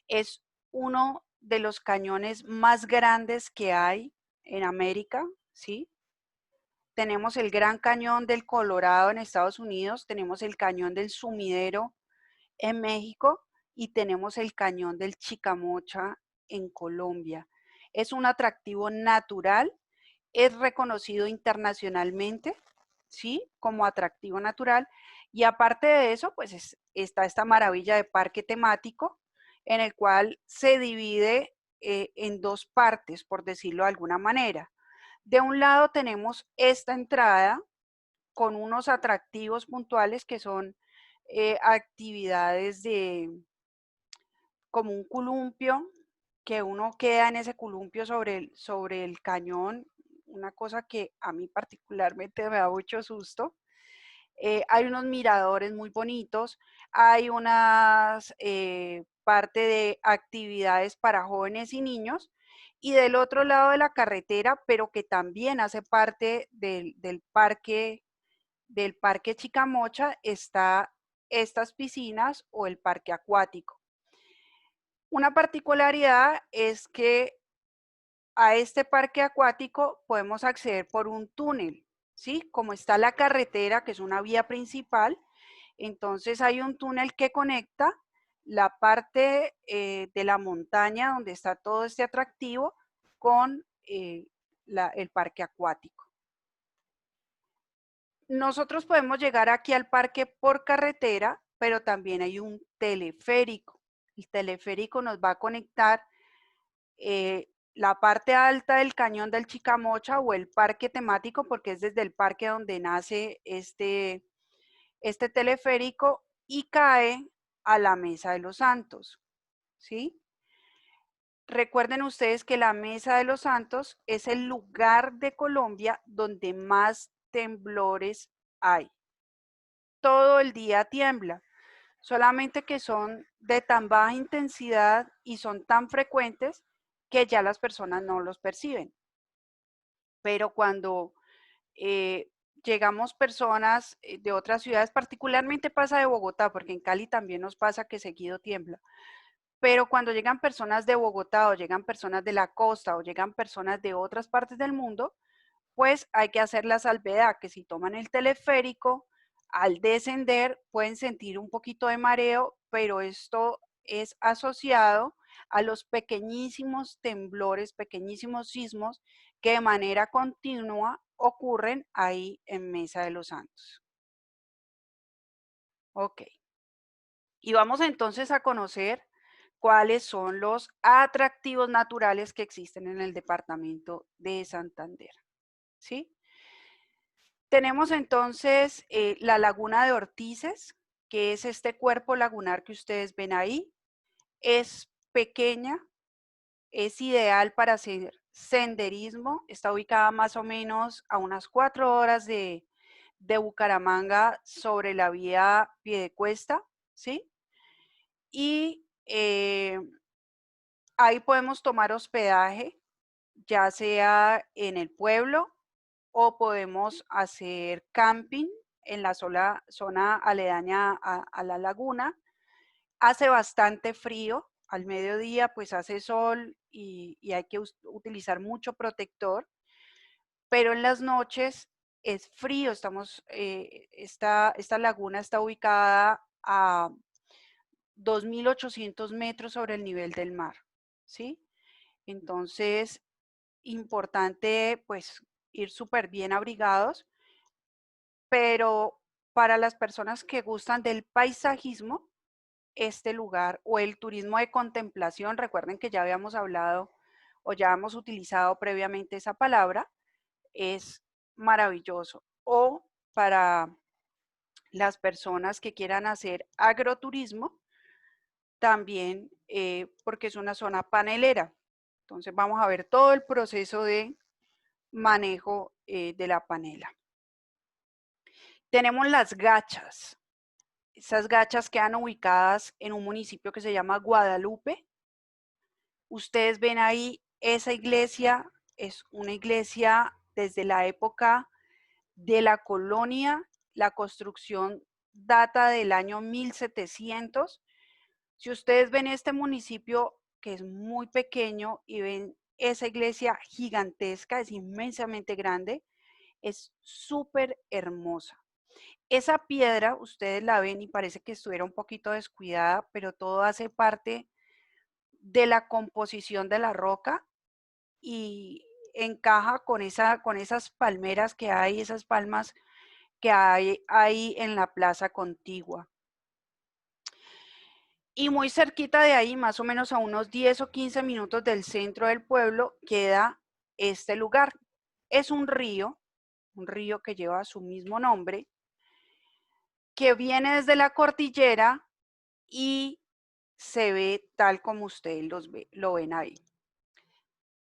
es uno de los cañones más grandes que hay en América, ¿sí? Tenemos el Gran Cañón del Colorado en Estados Unidos, tenemos el Cañón del Sumidero en México y tenemos el Cañón del Chicamocha en Colombia. Es un atractivo natural, es reconocido internacionalmente, ¿sí? Como atractivo natural. Y aparte de eso, pues está esta maravilla de parque temático en el cual se divide en dos partes, por decirlo de alguna manera. De un lado tenemos esta entrada con unos atractivos puntuales que son actividades de como un columpio, que uno queda en ese columpio sobre el cañón, una cosa que a mí particularmente me da mucho susto. Hay unos miradores muy bonitos, hay unas parte de actividades para jóvenes y niños, y del otro lado de la carretera, pero que también hace parte del parque Chicamocha, está estas piscinas o el parque acuático. Una particularidad es que a este parque acuático podemos acceder por un túnel, ¿sí? Como está la carretera, que es una vía principal, entonces hay un túnel que conecta la parte de la montaña donde está todo este atractivo con el parque acuático. Nosotros podemos llegar aquí al parque por carretera, pero también hay un teleférico. El teleférico nos va a conectar la parte alta del cañón del Chicamocha o el parque temático, porque es desde el parque donde nace este teleférico y cae a la Mesa de los Santos, ¿sí? Recuerden ustedes que la Mesa de los Santos es el lugar de Colombia donde más temblores hay. Todo el día tiembla, solamente que son de tan baja intensidad y son tan frecuentes que ya las personas no los perciben. Pero cuando eh, llegamos personas de otras ciudades, particularmente pasa de Bogotá, porque en Cali también nos pasa que seguido tiembla, pero cuando llegan personas de Bogotá o llegan personas de la costa o llegan personas de otras partes del mundo, pues hay que hacer la salvedad que si toman el teleférico, al descender pueden sentir un poquito de mareo, pero esto es asociado a los pequeñísimos temblores, pequeñísimos sismos que de manera continua ocurren ahí en Mesa de los Santos. Ok. Y vamos entonces a conocer cuáles son los atractivos naturales que existen en el departamento de Santander. ¿Sí? Tenemos entonces la laguna de Ortices, que es este cuerpo lagunar que ustedes ven ahí. Es pequeña, es ideal para hacer senderismo, está ubicada más o menos a unas 4 horas de de Bucaramanga sobre la vía Piedecuesta, ¿sí? Y ahí podemos tomar hospedaje, ya sea en el pueblo o podemos hacer camping en la zona aledaña a la laguna. Hace bastante frío, al mediodía pues hace sol y hay que utilizar mucho protector, pero en las noches es frío. Esta laguna está ubicada a 2.800 metros sobre el nivel del mar, ¿sí? Entonces, importante pues ir súper bien abrigados, pero para las personas que gustan del paisajismo, este lugar o el turismo de contemplación, recuerden que ya habíamos hablado o ya hemos utilizado previamente esa palabra, es maravilloso. O para las personas que quieran hacer agroturismo, también porque es una zona panelera. Entonces vamos a ver todo el proceso de manejo de la panela. Tenemos las gachas. Esas gachas quedan ubicadas en un municipio que se llama Guadalupe. Ustedes ven ahí esa iglesia, es una iglesia desde la época de la colonia. La construcción data del año 1700. Si ustedes ven este municipio, que es muy pequeño, y ven esa iglesia gigantesca, es inmensamente grande, es súper hermosa. Esa piedra, ustedes la ven y parece que estuviera un poquito descuidada, pero todo hace parte de la composición de la roca y encaja con esas palmeras que hay, esas palmas que hay ahí en la plaza contigua. Y muy cerquita de ahí, más o menos a unos 10 o 15 minutos del centro del pueblo, queda este lugar. Es un río que lleva su mismo nombre, que viene desde la cordillera y se ve tal como ustedes lo ven ahí.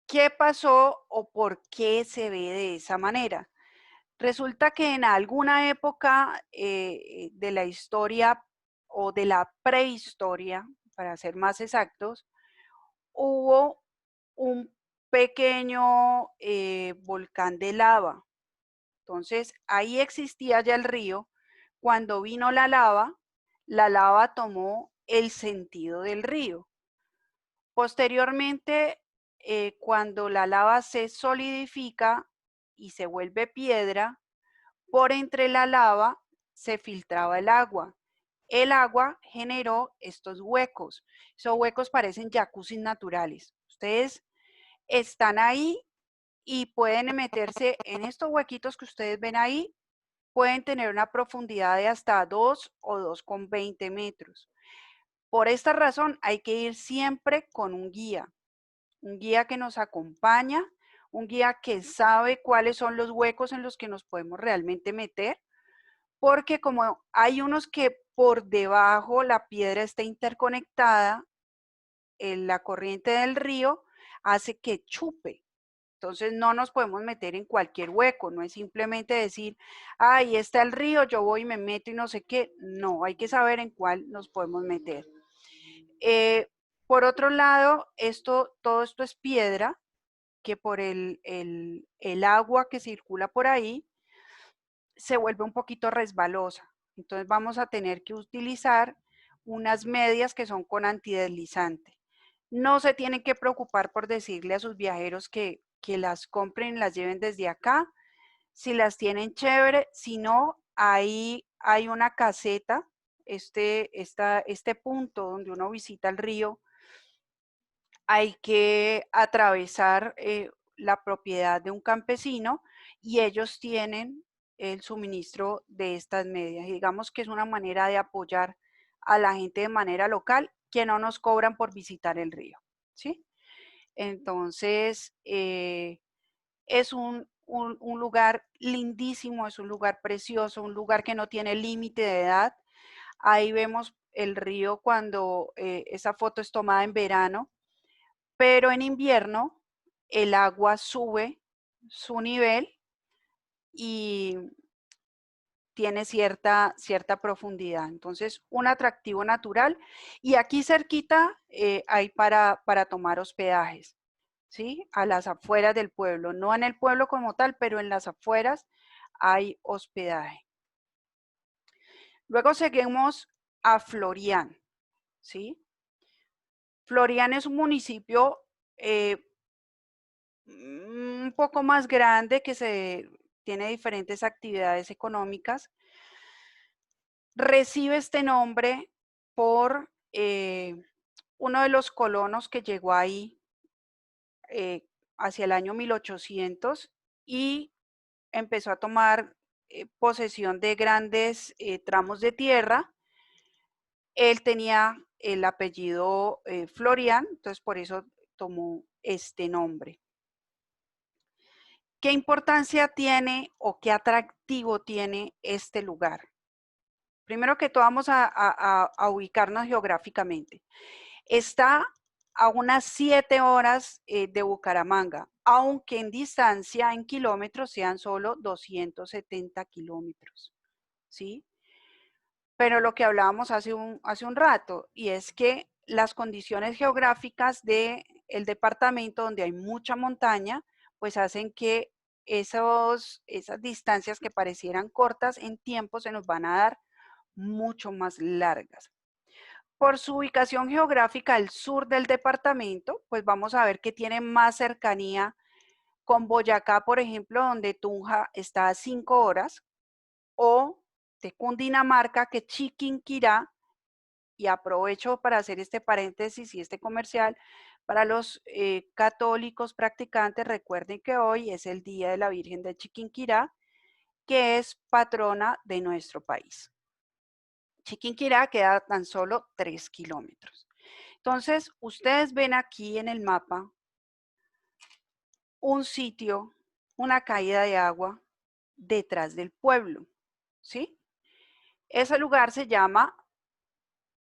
¿Qué pasó o por qué se ve de esa manera? Resulta que en alguna época de la historia o de la prehistoria, para ser más exactos, hubo un pequeño volcán de lava. Entonces, ahí existía ya el río. Cuando vino la lava tomó el sentido del río. Posteriormente, cuando la lava se solidifica y se vuelve piedra, por entre la lava se filtraba el agua. El agua generó estos huecos. Esos huecos parecen jacuzzis naturales. Ustedes están ahí y pueden meterse en estos huequitos que ustedes ven ahí. Pueden tener una profundidad de hasta 2 o 2,20 metros. Por esta razón hay que ir siempre con un guía que nos acompaña, un guía que sabe cuáles son los huecos en los que nos podemos realmente meter, porque como hay unos que por debajo la piedra está interconectada, la corriente del río hace que chupe. Entonces no nos podemos meter en cualquier hueco, no es simplemente decir, ahí está el río, yo voy y me meto y no sé qué. No, hay que saber en cuál nos podemos meter. Por otro lado, todo esto es piedra, que por el agua que circula por ahí se vuelve un poquito resbalosa. Entonces vamos a tener que utilizar unas medias que son con antideslizante. No se tienen que preocupar por decirle a sus viajeros que las compren y las lleven desde acá. Si las tienen, chévere. Si no, ahí hay una caseta, este punto donde uno visita el río, hay que atravesar la propiedad de un campesino y ellos tienen el suministro de estas medias. Y digamos que es una manera de apoyar a la gente de manera local que no nos cobran por visitar el río, ¿sí? Entonces, es un lugar lindísimo, es un lugar precioso, un lugar que no tiene límite de edad. Ahí vemos el río cuando esa foto es tomada en verano, pero en invierno el agua sube su nivel y tiene cierta profundidad. Entonces, un atractivo natural. Y aquí cerquita hay para tomar hospedajes, ¿sí? A las afueras del pueblo, no en el pueblo como tal, pero en las afueras hay hospedaje. Luego seguimos a Florian, ¿sí? Florian es un municipio un poco más grande que tiene diferentes actividades económicas. Recibe este nombre por uno de los colonos que llegó ahí hacia el año 1800 y empezó a tomar posesión de grandes tramos de tierra. Él tenía el apellido Florian, entonces por eso tomó este nombre. ¿Qué importancia tiene o qué atractivo tiene este lugar? Primero que todo vamos a ubicarnos geográficamente. Está a unas 7 horas de Bucaramanga, aunque en distancia, en kilómetros, sean solo 270 kilómetros, ¿sí? Pero lo que hablábamos hace un rato, y es que las condiciones geográficas del departamento, donde hay mucha montaña, pues hacen que esas distancias que parecieran cortas en tiempo se nos van a dar mucho más largas. Por su ubicación geográfica al sur del departamento, pues vamos a ver que tiene más cercanía con Boyacá, por ejemplo, donde Tunja está a 5 horas, o de Cundinamarca, que Chiquinquirá, y aprovecho para hacer este paréntesis y este comercial, para los católicos practicantes, recuerden que hoy es el Día de la Virgen de Chiquinquirá, que es patrona de nuestro país. Chiquinquirá queda tan solo 3 kilómetros. Entonces, ustedes ven aquí en el mapa un sitio, una caída de agua detrás del pueblo, ¿sí? Ese lugar se llama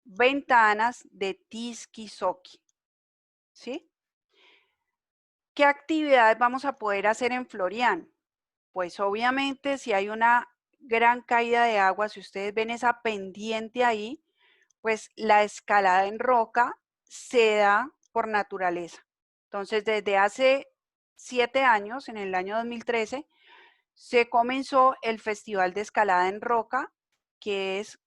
Ventanas de Tisquizoqui, ¿sí? ¿Qué actividades vamos a poder hacer en Florian? Pues obviamente si hay una gran caída de agua, si ustedes ven esa pendiente ahí, pues la escalada en roca se da por naturaleza. Entonces, desde hace 7 años, en el año 2013, se comenzó el Festival de Escalada en Roca, que es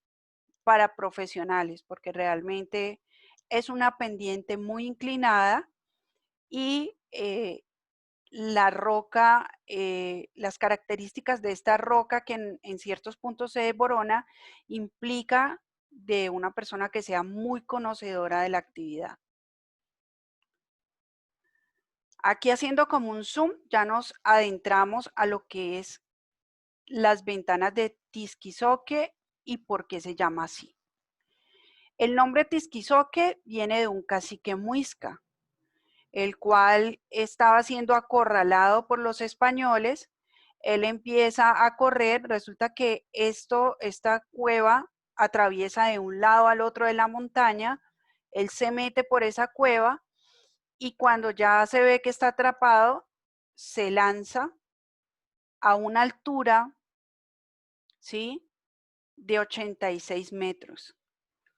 para profesionales, porque realmente es una pendiente muy inclinada y la roca, las características de esta roca que en ciertos puntos se desborona, implica de una persona que sea muy conocedora de la actividad. Aquí haciendo como un zoom, ya nos adentramos a lo que es las ventanas de Tisquizoque y por qué se llama así. El nombre Tisquizoque viene de un cacique muisca, el cual estaba siendo acorralado por los españoles. Él empieza a correr, resulta que esta cueva atraviesa de un lado al otro de la montaña, él se mete por esa cueva y cuando ya se ve que está atrapado, se lanza a una altura, ¿sí?, de 86 metros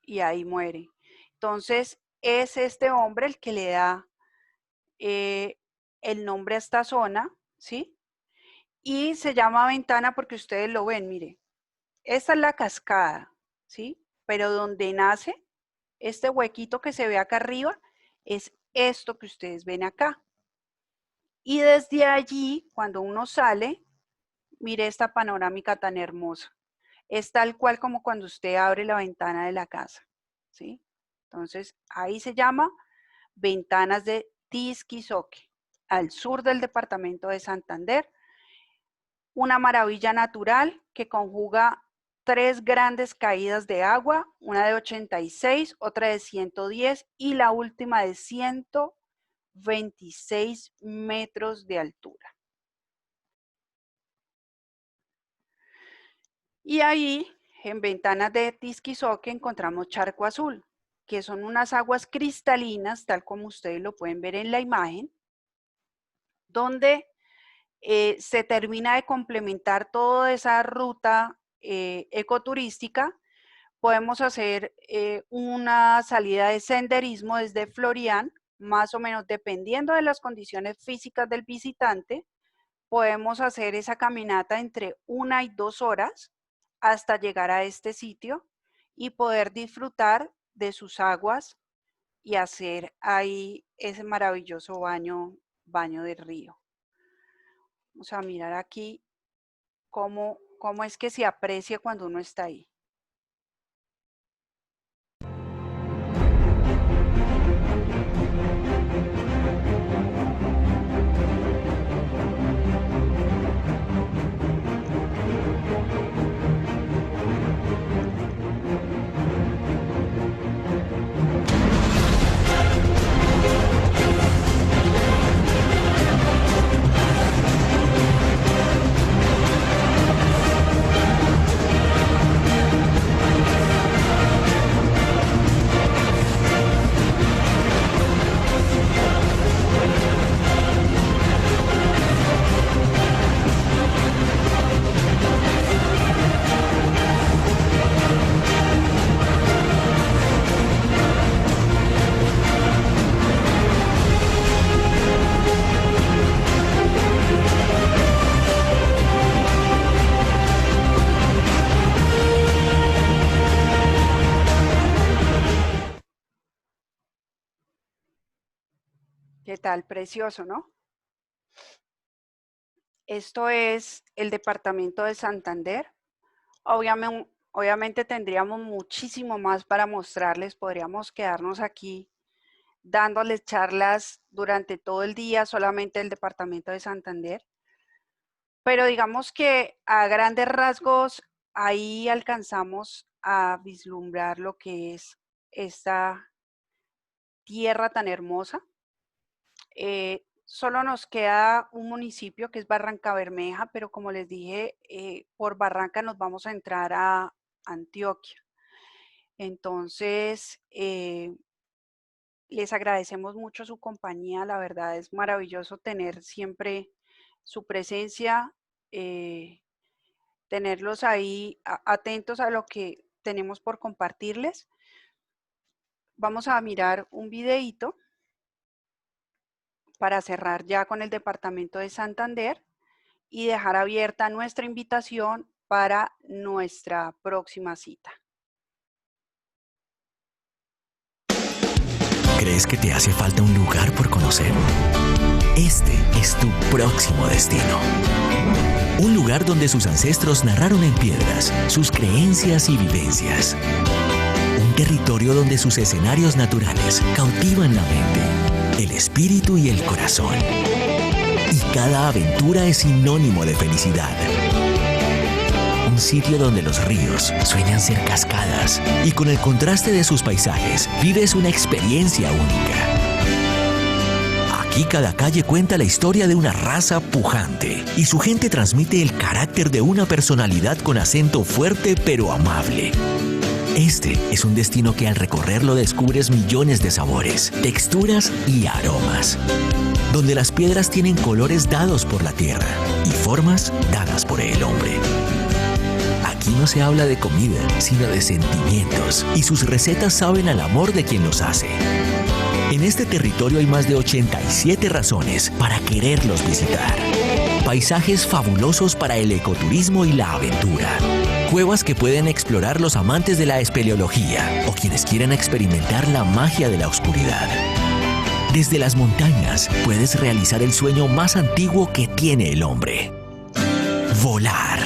y ahí muere. Entonces, es este hombre el que le da el nombre a esta zona, ¿sí? Y se llama ventana porque ustedes lo ven, mire, esta es la cascada, ¿sí? Pero donde nace este huequito que se ve acá arriba es esto que ustedes ven acá. Y desde allí, cuando uno sale, mire esta panorámica tan hermosa. Es tal cual como cuando usted abre la ventana de la casa, ¿sí? Entonces, ahí se llama Ventanas de Tisquizoque, al sur del departamento de Santander. Una maravilla natural que conjuga 3 grandes caídas de agua, una de 86, otra de 110 y la última de 126 metros de altura. Y ahí, en Ventanas de Tisquizoque, encontramos Charco Azul, que son unas aguas cristalinas, tal como ustedes lo pueden ver en la imagen, donde se termina de complementar toda esa ruta ecoturística, podemos hacer una salida de senderismo desde Florian, más o menos dependiendo de las condiciones físicas del visitante. Podemos hacer esa caminata entre 1 y 2 horas hasta llegar a este sitio y poder disfrutar de sus aguas y hacer ahí ese maravilloso baño de río. Vamos a mirar aquí cómo es que se aprecia cuando uno está ahí. ¿Qué tal? Precioso, ¿no? Esto es el departamento de Santander. Obviamente tendríamos muchísimo más para mostrarles. Podríamos quedarnos aquí dándoles charlas durante todo el día solamente del departamento de Santander. Pero digamos que a grandes rasgos ahí alcanzamos a vislumbrar lo que es esta tierra tan hermosa. Solo nos queda un municipio que es Barrancabermeja, pero como les dije, por Barranca nos vamos a entrar a Antioquia. Entonces, les agradecemos mucho su compañía. La verdad es maravilloso tener siempre su presencia, tenerlos ahí atentos a lo que tenemos por compartirles. Vamos a mirar un videíto para cerrar ya con el departamento de Santander y dejar abierta nuestra invitación para nuestra próxima cita. ¿Crees que te hace falta un lugar por conocer? Este es tu próximo destino. Un lugar donde sus ancestros narraron en piedras sus creencias y vivencias. Un territorio donde sus escenarios naturales cautivan la mente, el espíritu y el corazón. Y cada aventura es sinónimo de felicidad. Un sitio donde los ríos sueñan ser cascadas y con el contraste de sus paisajes vives una experiencia única. Aquí cada calle cuenta la historia de una raza pujante y su gente transmite el carácter de una personalidad con acento fuerte pero amable. Este es un destino que al recorrerlo descubres millones de sabores, texturas y aromas, donde las piedras tienen colores dados por la tierra y formas dadas por el hombre. Aquí no se habla de comida, sino de sentimientos, y sus recetas saben al amor de quien los hace. En este territorio hay más de 87 razones para quererlos visitar. Paisajes fabulosos para el ecoturismo y la aventura. Cuevas que pueden explorar los amantes de la espeleología o quienes quieren experimentar la magia de la oscuridad. Desde las montañas puedes realizar el sueño más antiguo que tiene el hombre: volar.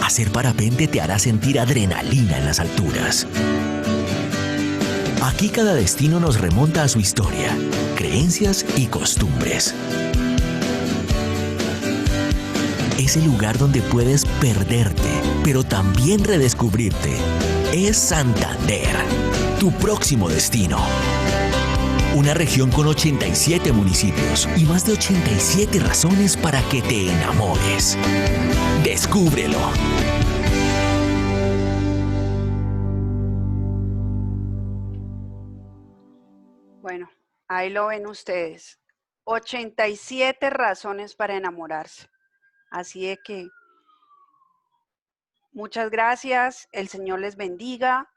Hacer parapente te hará sentir adrenalina en las alturas. Aquí cada destino nos remonta a su historia, creencias y costumbres. Es el lugar donde puedes perderte, pero también redescubrirte. Es Santander, tu próximo destino. Una región con 87 municipios y más de 87 razones para que te enamores. ¡Descúbrelo! Bueno, ahí lo ven ustedes. 87 razones para enamorarse. Así de que Muchas gracias, el Señor les bendiga,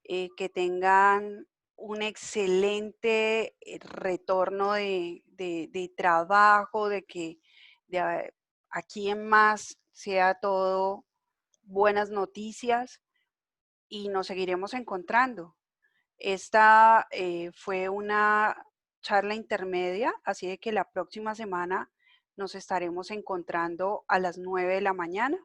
que tengan un excelente retorno de trabajo, de que aquí en más sea todo buenas noticias y nos seguiremos encontrando. Esta fue una charla intermedia, así de que la próxima semana nos estaremos encontrando a las 9 de la mañana,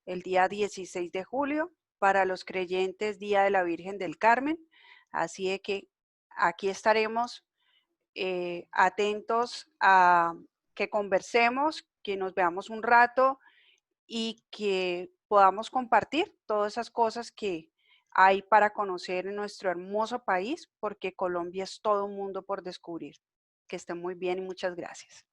el día 16 de julio, para los creyentes, Día de la Virgen del Carmen. Así de que aquí estaremos atentos a que conversemos, que nos veamos un rato y que podamos compartir todas esas cosas que hay para conocer en nuestro hermoso país, porque Colombia es todo un mundo por descubrir. Que estén muy bien y muchas gracias.